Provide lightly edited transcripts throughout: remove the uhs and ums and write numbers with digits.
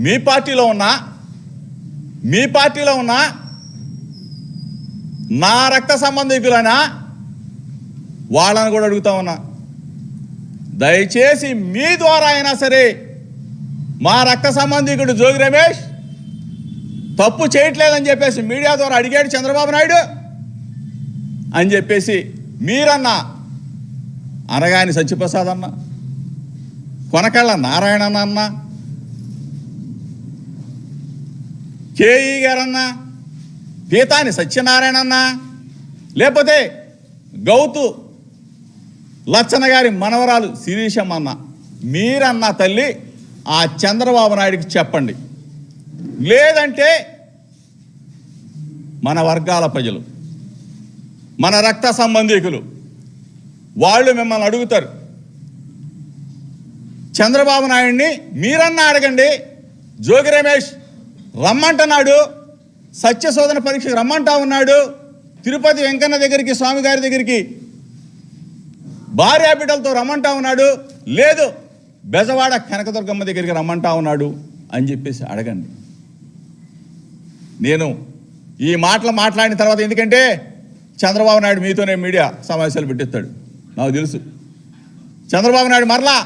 మీ పార్టీలో ఉన్న నా రక్త సంబంధికులైనా వాళ్ళని కూడా అడుగుతా ఉన్నా, దయచేసి మీ ద్వారా అయినా సరే మా రక్త సంబంధికుడు జోగి రమేష్ తప్పు చేయట్లేదని చెప్పేసి మీడియా ద్వారా అడిగాడు చంద్రబాబు నాయుడు అని చెప్పేసి మీరన్నా, అనగాని సత్యప్రసాద్ అన్న, కొనకళ్ళ నారాయణ అన్న, కేఈ గారన్నా, పీతాని సత్యనారాయణ అన్న, లేకపోతే గౌతు లచ్చన్న గారి మనవరాలు శిరీషమ్మ అన్న, మీరన్నా తల్లి ఆ చంద్రబాబు నాయుడికి చెప్పండి. లేదంటే మన వర్గాల ప్రజలు, మన రక్త సంబంధికులు వాళ్ళు మిమ్మల్ని అడుగుతారు. చంద్రబాబు నాయుడిని మీరన్నా అడగండి. జోగి రమేష్ రమ్మంటున్నాడు, సత్యశోధన పరీక్షకు రమ్మంటా ఉన్నాడు, తిరుపతి వెంకన్న దగ్గరికి, స్వామి గారి దగ్గరికి భార్యా బిడ్డలతో రమ్మంటా ఉన్నాడు, లేదు బెజవాడ కనకదుర్గమ్మ దగ్గరికి రమ్మంటా ఉన్నాడు అని చెప్పేసి అడగండి. నేను ఈ మాటలు మాట్లాడిన తర్వాత, ఎందుకంటే చంద్రబాబు నాయుడు మీతోనే మీడియా సమావేశాలు పెట్టిస్తాడు, నాకు తెలుసు. చంద్రబాబు నాయుడు మరలా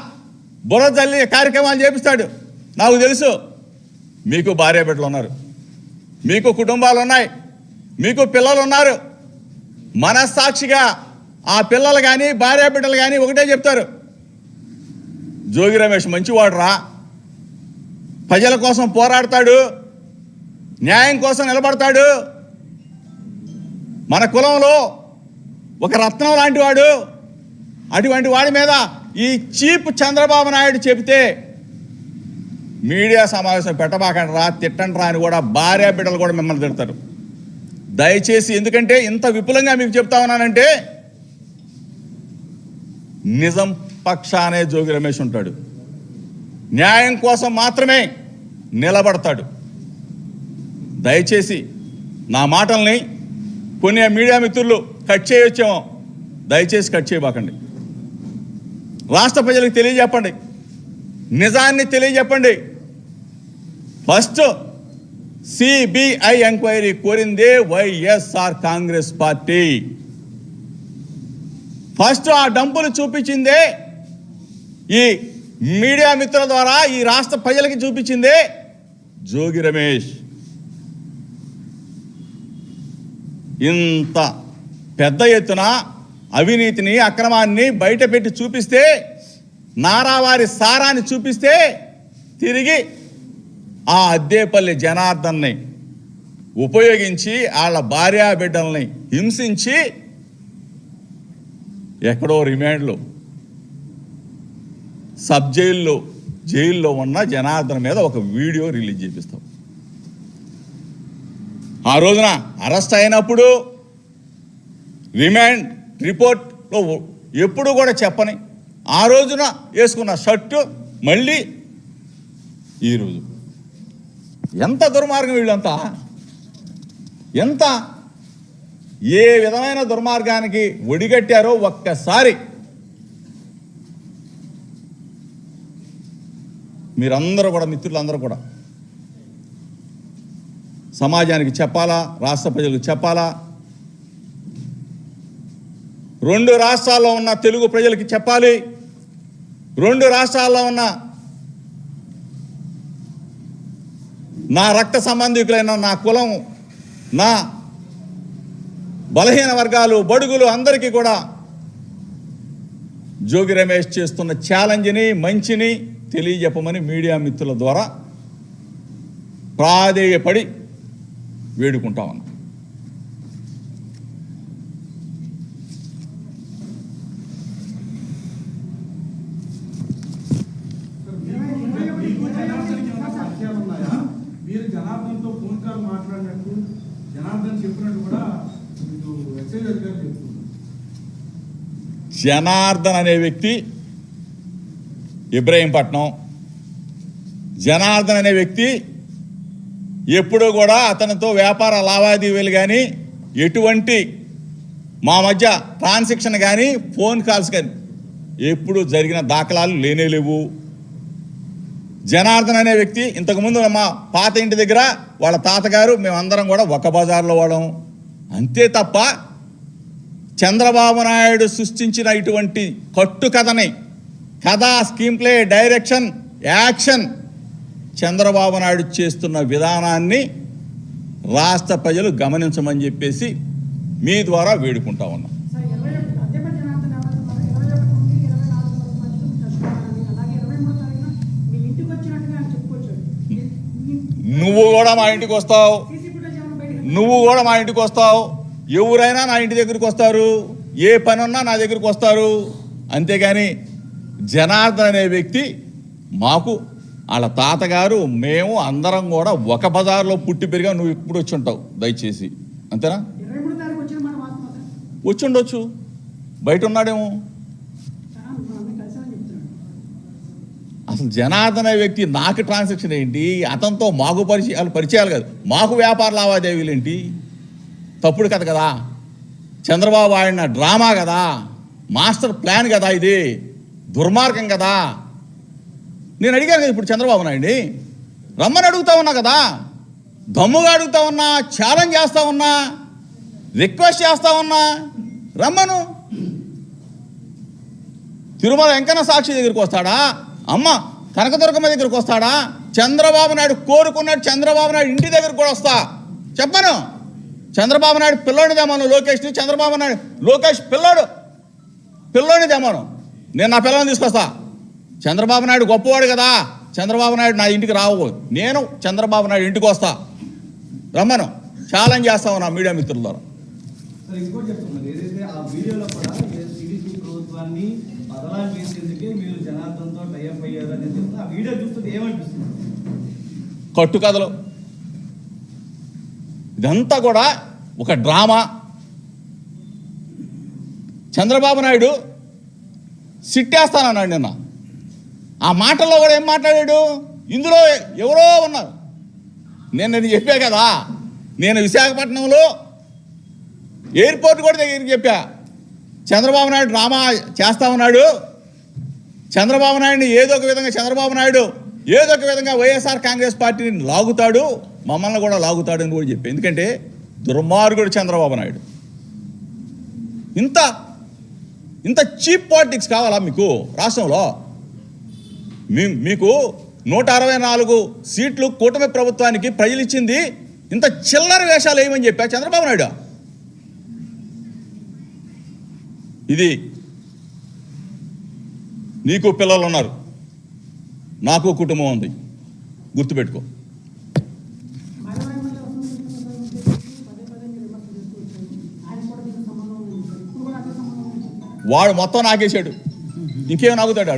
బుర్ర జల్లి కార్యక్రమాలు చేపిస్తాడు, నాకు తెలుసు. మీకు భార్య బిడ్డలు ఉన్నారు, మీకు కుటుంబాలు ఉన్నాయి, మీకు పిల్లలు ఉన్నారు. మనస్సాక్షిగా ఆ పిల్లలు కానీ భార్య బిడ్డలు కానీ ఒకటే చెప్తారు, జోగి రమేష్ మంచివాడు రా, ప్రజల కోసం పోరాడతాడు, న్యాయం కోసం నిలబడతాడు, మన కులంలో ఒక రత్నం లాంటి వాడు. అటువంటి వాడి మీద ఈ చీప్ చంద్రబాబు నాయుడు చెబితే మీడియా సమావేశం పెట్టబాకండి రా, తిట్టండి రా అని కూడా భార్య బిడ్డలు కూడా మిమ్మల్ని తిడతారు. దయచేసి, ఎందుకంటే ఇంత విపులంగా మీకు చెప్తా ఉన్నానంటే నిజం పక్షానే జోగి రమేష్ ఉంటాడు, న్యాయం కోసం మాత్రమే నిలబడతాడు. దయచేసి నా మాటల్ని కొన్ని మీడియా మిత్రులు కట్ చేయొచ్చేమో, దయచేసి కట్ చేయబాకండి. రాష్ట్ర ప్రజలకు తెలియజెప్పండి, నిజాన్ని తెలియజెప్పండి. ఫస్ట్ సిబిఐ ఎంక్వైరీ కోరిందే వైఎస్ఆర్ కాంగ్రెస్ పార్టీ. ఫస్ట్ ఆ డంపులు చూపించిందే ఈ మీడియా మిత్రుల ద్వారా ఈ రాష్ట్ర ప్రజలకి చూపించిందే జోగి రమేష్. ఇంత పెద్ద ఎత్తున అవినీతిని, అక్రమాన్ని బయట పెట్టి చూపిస్తే, నారావారి సారాన్ని చూపిస్తే, తిరిగి ఆ అద్దేపల్లి జనార్దన్ని ఉపయోగించి వాళ్ళ భార్యా బిడ్డల్ని హింసించి ఎక్కడో రిమాండ్లో, సబ్ జైల్లో ఉన్న జనార్దన్ మీద ఒక వీడియో రిలీజ్ చేపిస్తాం. ఆ రోజున అరెస్ట్ అయినప్పుడు రిమాండ్ రిపోర్ట్లో ఎప్పుడు కూడా చెప్పని ఆ రోజున వేసుకున్న షర్టు మళ్ళీ ఈరోజు. ఎంత దుర్మార్గం వీళ్ళంతా, ఎంత ఏ విధమైన దుర్మార్గానికి ఒడిగట్టారో ఒక్కసారి మీరందరూ కూడా, మిత్రులందరూ కూడా సమాజానికి చెప్పాలా, రాష్ట్ర ప్రజలకు చెప్పాలా, 2 రాష్ట్రాల్లో ఉన్న తెలుగు ప్రజలకి చెప్పాలి, 2 రాష్ట్రాల్లో ఉన్న నా రక్త సంబంధికులైన, నా కులం, నా బలహీన వర్గాలు, బడుగులు అందరికీ కూడా జోగి రమేష్ చేస్తున్న ఛాలెంజ్ని, మంచిని తెలియజెప్పమని మీడియా మిత్రుల ద్వారా ప్రాధేయపడి వేడుకుంటా ఉన్నా. జనార్దన్ అనే వ్యక్తి ఇబ్రహీంపట్నం, జనార్దన్ అనే వ్యక్తి ఎప్పుడూ కూడా అతనితో వ్యాపార లావాదేవీలు కానీ, ఎటువంటి మా మధ్య ట్రాన్సాక్షన్ కానీ, ఫోన్ కాల్స్ కానీ ఎప్పుడు జరిగిన దాఖలాలు లేనే లేవు. జనార్దన్ అనే వ్యక్తి ఇంతకుముందు మా పాత ఇంటి దగ్గర వాళ్ళ తాతగారు మేమందరం కూడా ఒక బజార్లో వాడడం. అంతే తప్ప చంద్రబాబు నాయుడు సృష్టించిన ఇటువంటి కట్టు కథని, కథ, screen play, direction, action, Chandrababu Naidu చేస్తున్న విధానాన్ని రాష్ట్ర ప్రజలు గమనించమని చెప్పేసి మీ ద్వారా వేడుకుంటా ఉన్నాం. నువ్వు కూడా మా ఇంటికి వస్తావు, ఎవరైనా నా ఇంటి దగ్గరికి వస్తారు, ఏ పని ఉన్నా నా దగ్గరికి వస్తారు. అంతేగాని జనార్దన్ అనే వ్యక్తి మాకు వాళ్ళ తాతగారు మేము అందరం కూడా ఒక బజార్లో పుట్టి పెరిగా. నువ్వు ఇప్పుడు వచ్చి ఉంటావు దయచేసి, అంతేనా? వచ్చి ఉండొచ్చు, బయట ఉన్నాడేమో. అసలు జనార్దన్ అనే వ్యక్తి నాకు ట్రాన్సాక్షన్ ఏంటి, అతనితో మాకు పరిచయాలు కాదు, మాకు వ్యాపార లావాదేవీలు ఏంటి? తప్పుడు కథ కదా, చంద్రబాబు ఆడిన డ్రామా కదా, మాస్టర్ ప్లాన్ కదా, ఇది దుర్మార్గం కదా. నేను అడిగాను కదా ఇప్పుడు చంద్రబాబు నాయుడిని, రమ్మని అడుగుతా ఉన్నా కదా, దమ్ముగా అడుగుతా ఉన్నా, ఛాలెంజ్ చేస్తా ఉన్నా, రిక్వెస్ట్ చేస్తా ఉన్నా, రమ్మను. తిరుమల వెంకన్న సాక్షి దగ్గరికి వస్తాడా, అమ్మ కనకదుర్గమ్మ దగ్గరికి వస్తాడా? చంద్రబాబు నాయుడు కోరుకున్నాడు, చంద్రబాబు నాయుడు ఇంటి దగ్గరికి కూడా వస్తా. చెప్పను, చంద్రబాబు నాయుడు పిల్లోని తెమ్మను, లోకేష్ని. చంద్రబాబు నాయుడు లోకేష్ పిల్లోని తెమ్మను, నేను నా పిల్లని తీసుకొస్తా. చంద్రబాబు నాయుడు గొప్పవాడు కదా, చంద్రబాబు నాయుడు నా ఇంటికి రావు, నేను చంద్రబాబు నాయుడు ఇంటికి వస్తా, రమ్మను. ఛాలెంజ్ చేస్తాము నా మీడియా మిత్రుల ద్వారా. కట్టుకథలు ఇదంతా కూడా ఒక డ్రామా. చంద్రబాబు నాయుడు సిట్టేస్తానన్నాడు నిన్న. ఆ మాటల్లో కూడా ఏం మాట్లాడాడు? ఇందులో ఎవరో ఉన్నారు. నేను చెప్పా కదా, నేను విశాఖపట్నంలో ఎయిర్పోర్ట్ కూడా దగ్గరికి చెప్పా, చంద్రబాబు నాయుడు డ్రామా చేస్తా ఉన్నాడు, చంద్రబాబు నాయుడిని ఏదో ఒక విధంగా వైఎస్ఆర్ కాంగ్రెస్ పార్టీని లాగుతాడు, మమ్మల్ని కూడా లాగుతాడు అని కూడా చెప్పి. ఎందుకంటే దుర్మార్గుడు చంద్రబాబు నాయుడు. ఇంత చీప్ పాలిటిక్స్ కావాలా మీకు రాష్ట్రంలో? మీకు 164 సీట్లు కూటమి ప్రభుత్వానికి ప్రజలు ఇచ్చింది, ఇంత చిల్లర వేషాలు వేయమని చెప్పా చంద్రబాబు నాయుడు. ఇది నీకు పిల్లలు ఉన్నారు, నాకు కుటుంబం ఉంది, గుర్తుపెట్టుకో. వాడు మొత్తం నాకేసాడు, ఇంకేం నాకుతాడు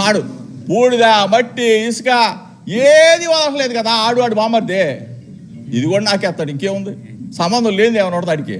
ఆడు. బూడిద, మట్టి, ఇసుక ఏది వదలలేదు కదా ఆడు. బామర్దే ఇది కూడా నాకేస్తాడు, ఇంకేముంది? సంబంధం లేనిది ఏమన్నా వాడికి.